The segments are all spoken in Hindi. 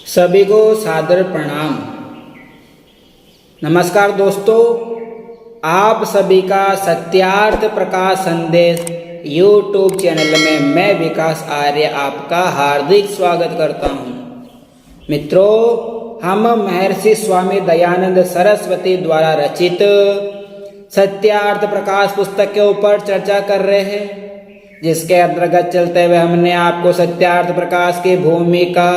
सभी को सादर प्रणाम। नमस्कार दोस्तों, आप सभी का सत्यार्थ प्रकाश संदेश यूट्यूब चैनल में मैं विकास आर्य आपका हार्दिक स्वागत करता हूं। मित्रों, हम महर्षि स्वामी दयानंद सरस्वती द्वारा रचित सत्यार्थ प्रकाश पुस्तक के ऊपर चर्चा कर रहे हैं, जिसके अंतर्गत चलते हुए हमने आपको सत्यार्थ प्रकाश की भूमिका,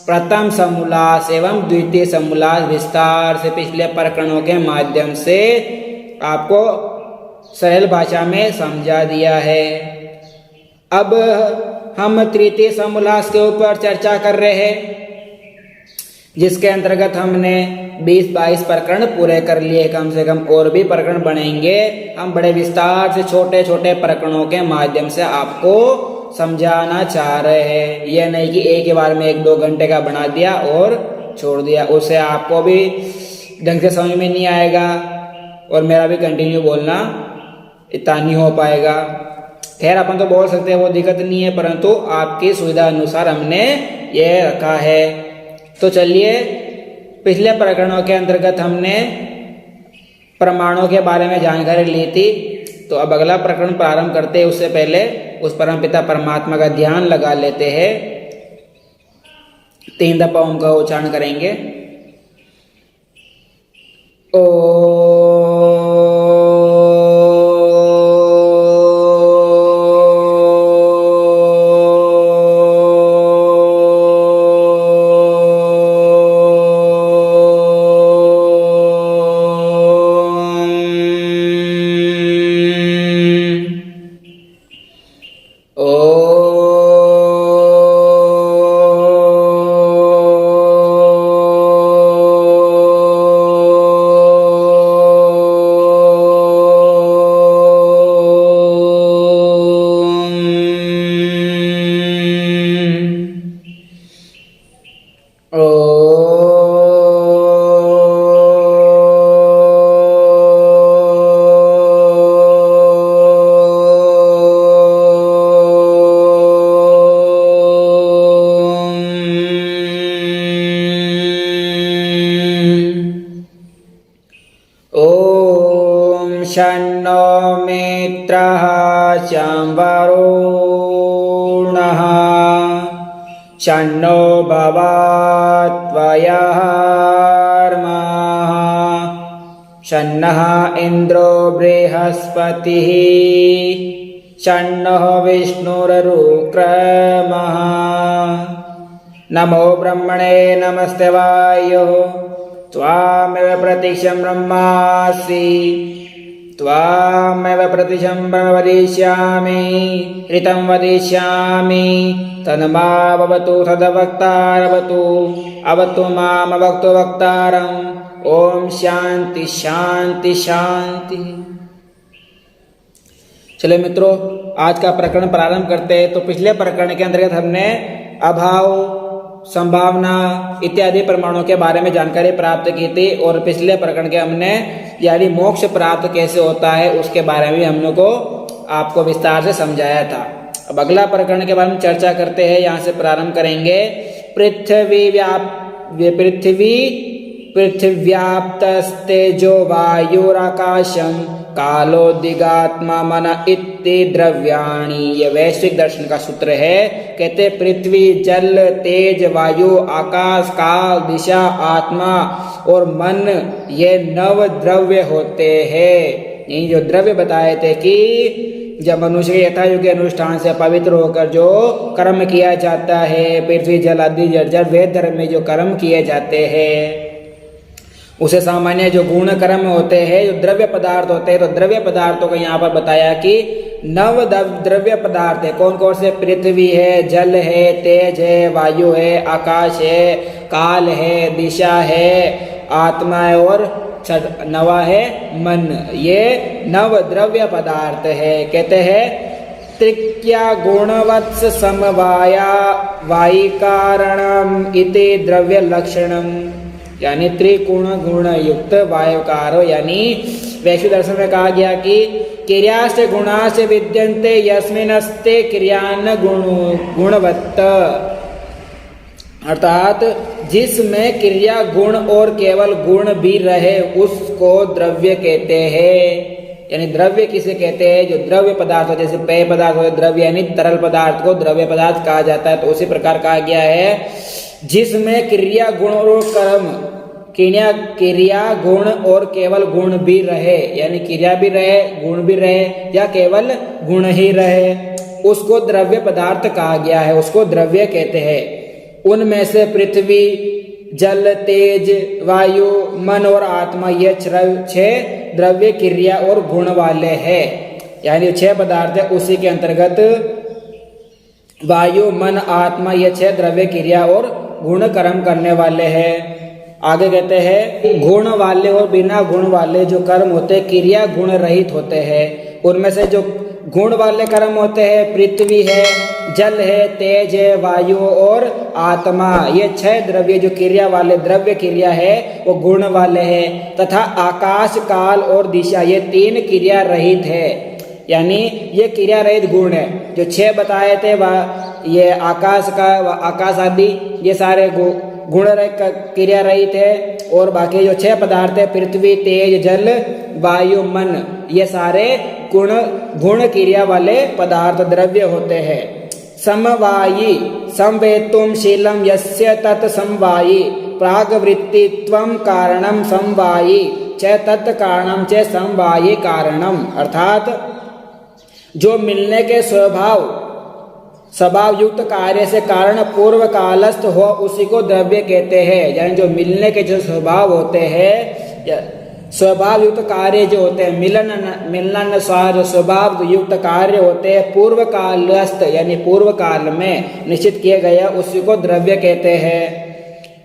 प्रथम समोल्लास एवं द्वितीय समोल्लास विस्तार से पिछले प्रकरणों के माध्यम से आपको सरल भाषा में समझा दिया है। अब हम तृतीय समोल्लास के ऊपर चर्चा कर रहे हैं, जिसके अंतर्गत हमने 20-22 प्रकरण पूरे कर लिए। कम से कम और भी प्रकरण बनेंगे। हम बड़े विस्तार से छोटे छोटे प्रकरणों के माध्यम से आपको समझाना चाह रहे हैं। यह नहीं कि एक ही बार में 1-2 घंटे का बना दिया और छोड़ दिया, उससे आपको भी ढंग से समझ में नहीं आएगा और मेरा भी कंटिन्यू बोलना इतना नहीं हो पाएगा। खैर, अपन तो बोल सकते हैं, वो दिक्कत नहीं है, परंतु आपकी सुविधा अनुसार हमने ये रखा है। तो चलिए, पिछले प्रकरणों के अंतर्गत हमने प्रमाणों के बारे में जानकारी ली थी, तो अब अगला प्रकरण प्रारंभ करते हैं उससे पहले उस परमपिता परमात्मा का ध्यान लगा लेते हैं। 3 दफा ओम का उच्चारण करेंगे। शन्नो मित्रः शं वरुणः शन्नो भवत्वयर्मः शन्नः इन्द्रो बृहस्पतिः शन्नः विष्णुरुक्रमः। नमो ब्रह्मणे नमस्ते वायुः त्वामेव प्रत्यक्षं ब्रह्मासि त्वामेव प्रत्यक्षं वदिष्यामि ऋतं वदिष्यामि तन्मावतु तद्वक्तारवतु अवतु माम वक्तु वक्तारम्। ओम शांति शांति शांति। चलिए मित्रों, आज का प्रकरण प्रारंभ करते हैं। तो पिछले प्रकरण के अंतर्गत हमने अभाव, संभावना इत्यादि प्रमाणों के बारे में जानकारी प्राप्त की थी, और पिछले प्रकरण के हमने यानी मोक्ष प्राप्त कैसे होता है उसके बारे में हम लोग को आपको विस्तार से समझाया था। अब अगला प्रकरण के बारे में चर्चा करते हैं। यहाँ से प्रारंभ करेंगे। पृथिव्याप्तस्तेजो वायुराकाशम कालोदिगात्मा मन इत्ति द्रव्याणि। ये वैश्विक दर्शन का सूत्र है। कहते पृथ्वी, जल, तेज, वायु, आकाश, काल, दिशा, आत्मा और मन, ये 9 द्रव्य होते हैं। ये जो द्रव्य बताए थे कि जब मनुष्य के यथायोग्य अनुष्ठान से पवित्र होकर जो कर्म किया जाता है, पृथ्वी, जल आदि जर्जर वेद धर्म में जो कर्म किए जाते हैं, उसे सामान्य जो गुण कर्म होते हैं, जो द्रव्य पदार्थ होते हैं, तो द्रव्य पदार्थों को यहाँ पर बताया कि 9 द्रव्य पदार्थ है। कौन कौन से? पृथ्वी है, जल है, तेज है, वायु है, आकाश है, काल है, दिशा है, आत्मा है और 9वां है मन। ये 9 द्रव्य पदार्थ है। कहते हैं त्रिक्या गुणवत्स समवाया वायिकारणम इति द्रव्य लक्षणम, यानी त्रिगुण गुण युक्त वायुकारो, यानी वैश्विक दर्शन में कहा गया कि क्रियाश्च गुणाश्च विद्यन्ते यस्मिनस्ते क्रियान गुणवत्त। अर्थात जिसमें क्रिया गुण और केवल गुण भी रहे उसको द्रव्य कहते हैं। यानी द्रव्य किसे कहते हैं? जो द्रव्य पदार्थ हो, जैसे पेय पदार्थ हो द्रव्य, यानी तरल पदार्थ को द्रव्य पदार्थ कहा जाता है। तो उसी प्रकार कहा गया है जिसमें क्रिया गुण और कर्म, क्रिया गुण और केवल गुण भी रहे, यानी क्रिया भी रहे गुण भी रहे या केवल गुण ही रहे, उसको द्रव्य पदार्थ कहा गया है, उसको द्रव्य कहते हैं। उनमें से पृथ्वी, जल, तेज, वायु, मन और आत्मा ये 6 द्रव्य, क्रिया और गुण वाले हैं। यानी 6 पदार्थ है, उसी के अंतर्गत वायु, मन, आत्मा ये 6 द्रव्य, क्रिया और गुण कर्म करने वाले हैं। आगे कहते हैं गुण वाले और बिना गुण वाले जो कर्म होते हैं क्रिया गुण रहित होते हैं। उनमें से जो गुण वाले कर्म होते हैं पृथ्वी है, जल है, तेज है, वायु और आत्मा, ये 6 द्रव्य जो क्रिया वाले द्रव्य क्रिया है वो गुण वाले हैं। तथा आकाश, काल और दिशा ये 3 क्रिया रहित है, यानी ये क्रिया रहित गुण है। जो 6 बताए थे ये आकाश का, आकाश आदि ये सारे गुण क्रिया रहित है, और बाकी जो 6 पदार्थ है पृथ्वी, तेज, जल, वायु, मन ये सारे गुण क्रिया वाले पदार्थ द्रव्य होते हैं। समवायी संवेतुम शीलम यस्य तत् समवायी प्रागवृत्तित्वं कारणम समवायी च तत् कारणम च समवायी कारणम। अर्थात जो मिलने के स्वभाव युक्त कार्य से कारण पूर्व कालस्थ हो उसी को द्रव्य कहते हैं। यानी जो मिलने के जो स्वभाव होते हैं, स्वभाव युक्त कार्य जो होते हैं, मिलना स्वभाव युक्त कार्य होते हैं पूर्व कालस्थ, यानी पूर्व काल में निश्चित किए गए उसी को द्रव्य कहते हैं।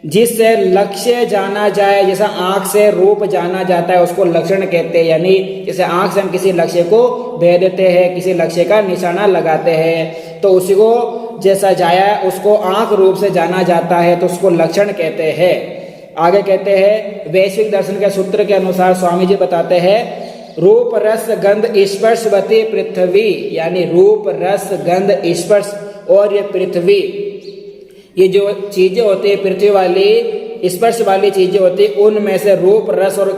जिससे लक्ष्य जाना जाए, जैसा आंख से रूप जाना जाता है उसको लक्षण कहते हैं। यानी जैसे आंख से हम किसी लक्ष्य को भेदते हैं, किसी लक्ष्य का निशाना लगाते हैं, तो उसी को जैसा जाया उसको आंख रूप से जाना जाता है तो उसको लक्षण कहते हैं। आगे कहते हैं वैश्विक दर्शन के सूत्र के अनुसार स्वामी जी बताते हैं रूप रस गंध स्पर्शवती पृथ्वी, यानी रूप रस गंध स्पर्श और ये पृथ्वी, ये जो चीजें होती है पृथ्वी वाली स्पर्श वाली चीजें होती है, उनमें से रूप रस और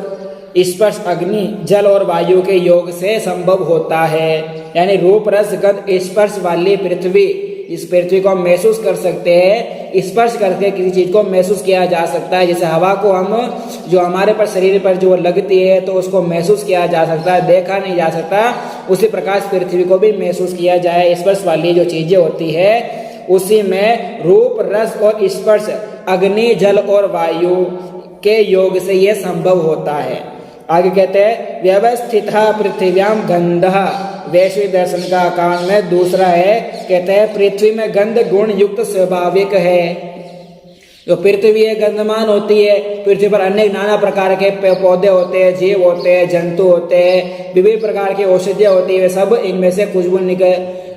स्पर्श अग्नि, जल और वायु के योग से संभव होता है। यानी रूप रस गंध स्पर्श वाली पृथ्वी, इस पृथ्वी को हम महसूस कर सकते हैं, स्पर्श करके किसी चीज को महसूस किया जा सकता है। जैसे हवा को हम जो हमारे पर शरीर पर जो लगती है तो उसको महसूस किया जा सकता है, देखा नहीं जा सकता, उसी प्रकार पृथ्वी को भी महसूस किया जाए। स्पर्श वाली जो चीजें होती है उसी में रूप रस और स्पर्श अग्नि, जल और वायु के योग से यह संभव होता है। आगे कहते हैं व्यवस्थित पृथ्व्याम गंध, वैश्विक दर्शन का कांड में दूसरा है, कहते हैं पृथ्वी में गंध गुण युक्त स्वाभाविक है। जो पृथ्वी है गंधमान होती है, पृथ्वी पर अनेक नाना प्रकार के पौधे होते हैं, जीव होते हैं, जंतु होते हैं, विभिन्न प्रकार की औषधियाँ होती है, सब इनमें से खुशबू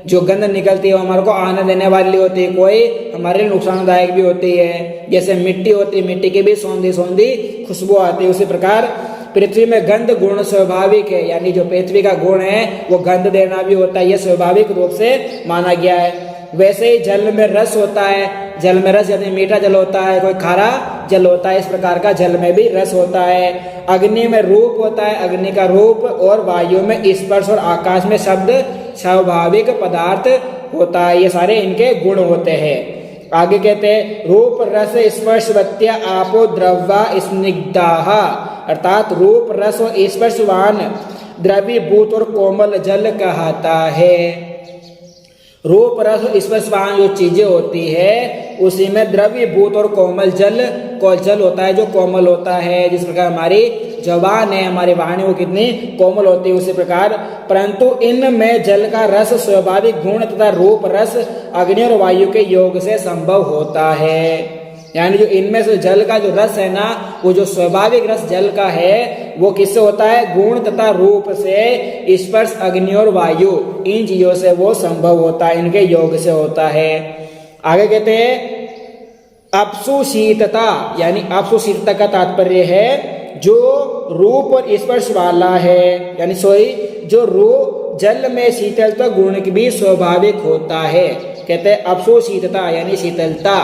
जो गंध निकलती है वो हमारे को आनंद देने वाली होती है, कोई हमारे लिए नुकसानदायक भी होती है। जैसे मिट्टी होती है, मिट्टी की भी सौंधी सौंधी खुशबू आती है, उसी प्रकार पृथ्वी में गंध गुण स्वाभाविक है। यानी जो पृथ्वी का गुण है वो गंध देना भी होता है, यह स्वाभाविक रूप से माना गया है। वैसे ही जल में रस होता है, जल में रस यानी मीठा जल होता है, कोई खारा जल होता है, इस प्रकार का जल में भी रस होता है। अग्नि में रूप होता है, अग्नि का रूप, और वायु में स्पर्श और आकाश में शब्द स्वाभाविक पदार्थ होता है, ये सारे इनके गुण होते हैं। आगे कहते हैं रूप रस स्पर्शवत्या आपो द्रव्या स्निग्धाः, अर्थात रूप रस और स्पर्शवान द्रवीभूत और कोमल जल कहता है। रूप रस स्पर्शवान जो चीजें होती है उसी में द्रवीभूत और कोमल जल होता है, जो कोमल होता है। जिस प्रकार हमारी जबान है, हमारी वाणी वो कितनी कोमल होती है उसी प्रकार, परंतु इनमें जल का रस स्वाभाविक गुण तथा रूप रस अग्नि और वायु के योग से संभव होता है। यानी जो इनमें से जल का जो रस है ना, वो जो स्वाभाविक रस जल का है वो किससे होता है? गुण तथा रूप से, स्पर्श अग्नि और वायु, इन चीजों से वो संभव होता है, इनके योग से होता है। आगे कहते हैं अपसु शीतता, यानी अपसु शीतता का तात्पर्य है जो रूप और स्पर्श वाला है, यानी जो रूप जल में शीतलता गुण भी स्वाभाविक होता है। कहते हैं अपसु शीतता यानी शीतलता,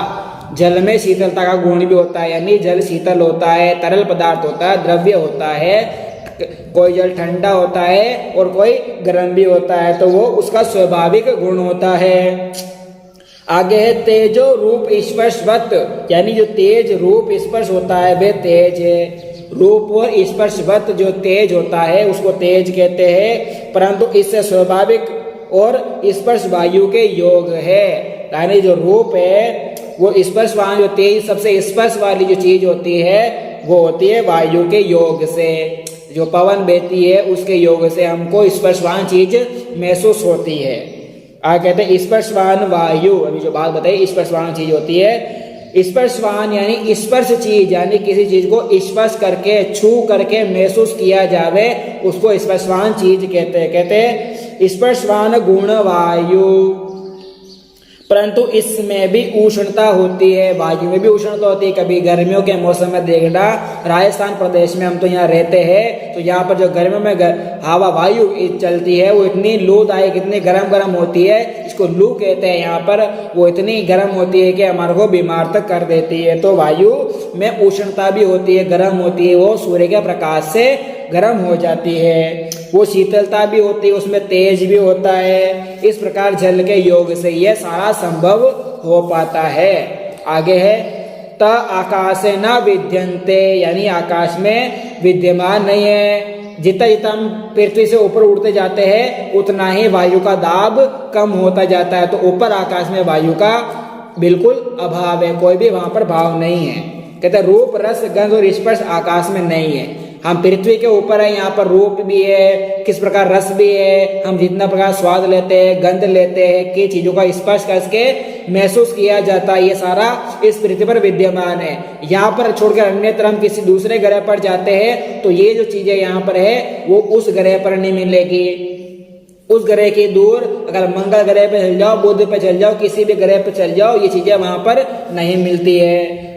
जल में शीतलता का गुण भी होता है, यानी जल शीतल होता है, तरल पदार्थ होता है, द्रव्य होता है। कोई जल ठंडा होता है और कोई गर्म भी होता है, तो वो उसका स्वाभाविक गुण होता है। आगे है तेजो रूप स्पर्शवत, यानी जो तेज रूप स्पर्श होता है वे तेज है। रूप और स्पर्शवत जो तेज होता है उसको तेज कहते हैं, परंतु इससे स्वाभाविक और स्पर्श वायु के योग है। यानी जो रूप है वो स्पर्शवान, जो तेज सबसे स्पर्श वाली जो चीज होती है वो होती है वायु के योग से। जो पवन बहती है उसके योग से हमको स्पर्शवान चीज महसूस होती है। आगे कहते हैं स्पर्शवान वायु, अभी जो बात बताई स्पर्शवान चीज होती है। स्पर्शवान यानी स्पर्श चीज, यानी किसी चीज को स्पर्श करके छू करके महसूस किया जावे उसको स्पर्शवान चीज कहते हैं। कहते हैं स्पर्शवान गुण वायु, परंतु इसमें भी उष्णता होती है, वायु में भी उष्णता होती है। कभी गर्मियों के मौसम में देखना, राजस्थान प्रदेश में हम तो यहाँ रहते हैं, तो यहाँ पर जो गर्मियों में हवा वायु चलती है वो इतनी लूदायक, इतनी गर्म गर्म होती है, इसको लू कहते हैं यहाँ पर। वो इतनी गर्म होती है कि हमारे को बीमार तक कर देती है। तो वायु में उष्णता भी होती है, गर्म होती है, वो सूर्य के प्रकाश से गर्म हो जाती है। वो शीतलता भी होती है, उसमें तेज भी होता है। इस प्रकार जल के योग से यह सारा संभव हो पाता है। आगे है त आकाशे न विद्यन्ते, यानी आकाश में विद्यमान नहीं है। जितना जितना हम पृथ्वी से ऊपर उड़ते जाते हैं उतना ही वायु का दाब कम होता जाता है। तो ऊपर आकाश में वायु का बिल्कुल अभाव है, कोई भी वहां पर भाव नहीं है। कहते हैं रूप रस गंध और स्पर्श आकाश में नहीं है। हम पृथ्वी के ऊपर है, यहाँ पर रूप भी है, किस प्रकार रस भी है, हम जितना प्रकार स्वाद लेते हैं, गंध लेते हैं, कि चीजों का स्पर्श करके महसूस किया जाता है, ये सारा इस पृथ्वी पर विद्यमान है। यहाँ पर छोड़कर अन्यत्र हम किसी दूसरे ग्रह पर जाते हैं तो ये जो चीजें यहाँ पर है वो उस ग्रह पर नहीं मिलेगी। उस ग्रह की दूर, अगर मंगल ग्रह पे चल जाओ, बुध पे चल जाओ, किसी भी ग्रह पे चल जाओ, ये चीजें वहां पर नहीं मिलती है।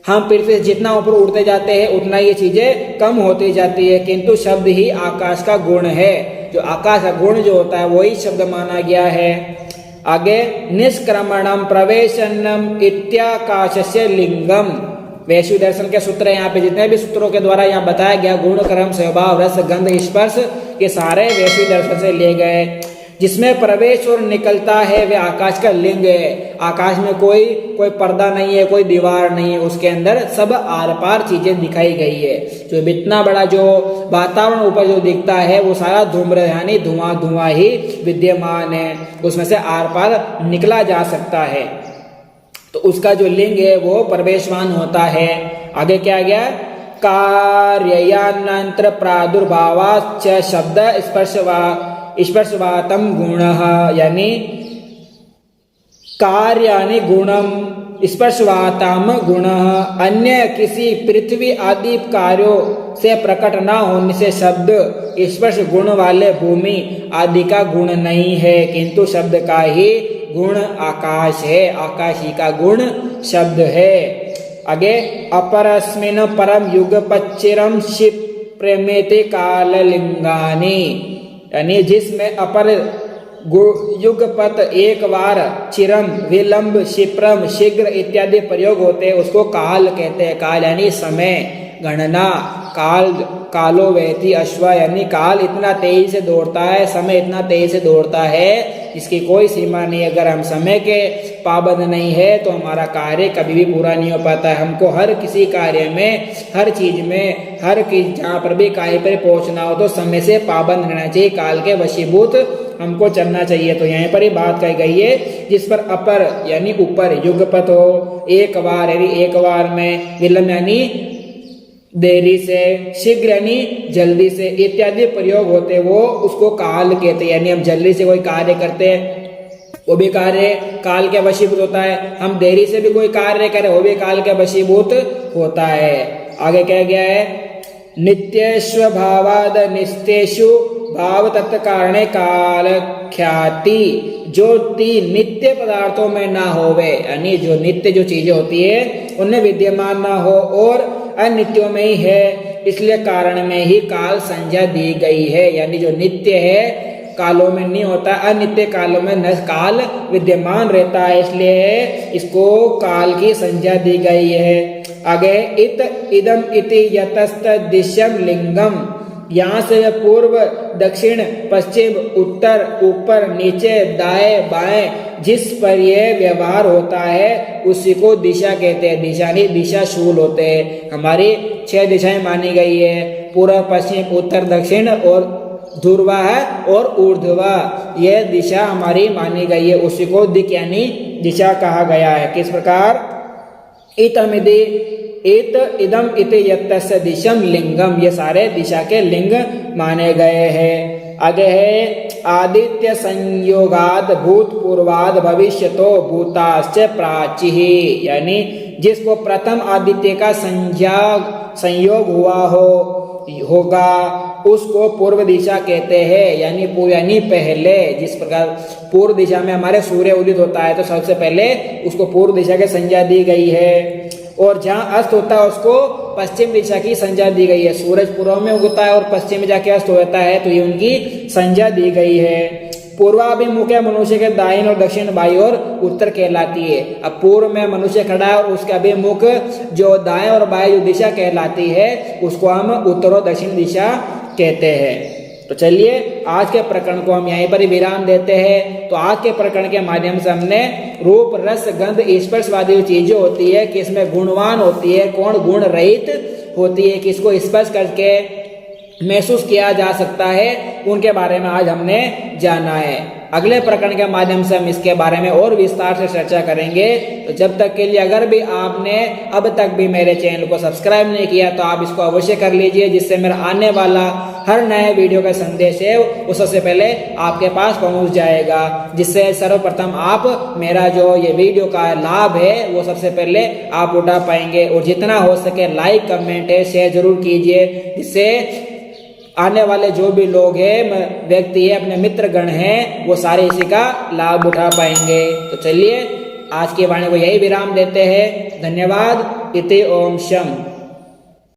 हम पृथ्वी से जितना ऊपर उड़ते जाते हैं उतना ये चीजें कम होती जाती है, किंतु शब्द ही आकाश का गुण है। जो आकाश का गुण जो होता है वही शब्द माना गया है। आगे निष्क्रमणम प्रवेशनम इत्याकाशस्य लिंगम, वैश्वी दर्शन के सूत्र यहाँ पे जितने भी सूत्रों के द्वारा यहाँ बताया गया, गुण क्रम स्वभाव रस गंध स्पर्श, ये सारे वैश्वी दर्शन से लिए गए। जिसमें प्रवेश और निकलता है वे आकाश का लिंग है। आकाश में कोई पर्दा नहीं है, कोई दीवार नहीं है, उसके अंदर सब आर पार चीजें दिखाई गई है। जो इतना बड़ा जो वातावरण ऊपर जो दिखता है वो सारा धूम्र यानी धुआं धुआं ही विद्यमान है, उसमें से आर पार निकला जा सकता है। तो उसका जो लिंग है वो प्रवेशवान होता है। आगे क्या गया, कार्यानंतर प्रादुर्भावाच शब्द स्पर्शवातम गुण, यानी कार्यानि गुणम स्पर्शवातम गुण, अन्य किसी पृथ्वी आदि कार्यों से प्रकट न होने से शब्द स्पर्श गुण वाले भूमि आदि का गुण नहीं है, किंतु शब्द का ही गुण आकाश है, आकाश ही का गुण शब्द है। आगे अपरस्मिन परम युगपच्चिरम शिव प्रेमेति काललिंगानी, यानी जिसमें अपर युगपत एक बार, चिरम विलंब क्षिप्रम शीघ्र इत्यादि प्रयोग होते हैं उसको काल कहते हैं। काल यानी समय गणना, काल कालो वहति अश्व, यानी काल इतना तेजी से दौड़ता है, समय इतना तेजी से दौड़ता है इसकी कोई सीमा नहीं। अगर हम समय के पाबंद नहीं है तो हमारा कार्य कभी भी पूरा नहीं हो पाता है। हमको हर किसी कार्य में, हर चीज में, हर जहाँ पर भी कार्य पर पहुंचना हो तो समय से पाबंद रहना चाहिए, काल के वशीभूत हमको चलना चाहिए। तो यहाँ पर ही बात कही गई है, जिस पर अपर यानी ऊपर, युगपत हो, एक बार यानी एक बार में, विलंब यानी देरी से, शीघ्र यानी जल्दी से इत्यादि प्रयोग होते वो उसको काल कहते हैं। यानी हम जल्दी से कोई कार्य करते हैं वो भी कार्य काल के वशीभूत होता है, हम देरी से भी कोई कार्य करें वो भी काल के वशीभूत होता है। आगे क्या गया है, नित्यस्व भावाद निस्तेषु भाव तत्व कारणे काल ख्याति, जो तीन नित्य पदार्थों में ना होवे, यानी जो नित्य जो चीजें होती है उनमें विद्यमान ना हो और अनित्यों में ही है, इसलिए कारण में ही काल संज्ञा दी गई है। यानी जो नित्य है कालों में नहीं होता, अनित्य कालों में न काल विद्यमान रहता है, इसलिए इसको काल की संज्ञा दी गई है। आगे इत इदम इति यतस्त दिशम लिंगम, यहाँ से पूर्व दक्षिण पश्चिम उत्तर ऊपर नीचे दाएं बाएं जिस पर यह व्यवहार होता है उसी को दिशा कहते हैं। दिशा नहीं, दिशा शूल होते हैं। हमारी 6 दिशाएं मानी गई है, पूर्व पश्चिम उत्तर दक्षिण और ध्रुवा है और ऊर्ध्वा, यह दिशा हमारी मानी गई है, उसी को दिक् यानी दिशा कहा गया है। किस प्रकार, इतमिति इत इदम इत यत्तस्य दिशम लिंगम, ये सारे दिशा के लिंग माने गए हैं। आगे है आदित्य संयोगाद भूतपूर्वाद भविष्यतो भूताश्च प्राची, यानी जिसको प्रथम आदित्य का संयोग हुआ होगा उसको पूर्व दिशा कहते हैं, यानी पहले। जिस प्रकार पूर्व दिशा में हमारे सूर्य उदित होता है तो सबसे पहले उसको पूर्व दिशा की संज्ञा दी गई है, और जहाँ अस्त होता है उसको पश्चिम दिशा की संज्ञा दी गई है। सूरज पूर्व में उगता है और पश्चिम में जाके अस्त होता है तो ये उनकी संज्ञा दी गई है। पूर्वाभिमुख मनुष्य के दाहिने और दक्षिण बाई और उत्तर कहलाती है। अब पूर्व में मनुष्य खड़ा है और उसके अभिमुख जो दाएं और बाएं जो दिशा कहलाती है उसको हम उत्तर और दक्षिण दिशा कहते हैं। तो चलिए आज के प्रकरण को हम यहीं पर ही विराम देते हैं। तो आज के प्रकरण के माध्यम से हमने रूप रस गंध स्पर्श वादी जो चीजें होती है, किसमें गुणवान होती है, कौन गुण रहित होती है, किसको स्पर्श करके महसूस किया जा सकता है, उनके बारे में आज हमने जाना है। अगले प्रकरण के माध्यम से हम इसके बारे में और विस्तार से चर्चा करेंगे। तो जब तक के लिए अगर भी आपने अब तक भी मेरे चैनल को सब्सक्राइब नहीं किया तो आप इसको अवश्य कर लीजिए, जिससे मेरा आने वाला हर नए वीडियो का संदेश है वो सबसे पहले आपके पास पहुंच जाएगा, जिससे सर्वप्रथम आप मेरा जो ये वीडियो का लाभ है वो सबसे पहले आप उठा पाएंगे। और जितना हो सके लाइक कमेंट है शेयर जरूर कीजिए, जिससे आने वाले जो भी लोग हैं, व्यक्ति है, अपने मित्र गण हैं, वो सारे इसी का लाभ उठा पाएंगे। तो चलिए आज की वाणी को यही विराम देते हैं। धन्यवाद। इति ओम शम।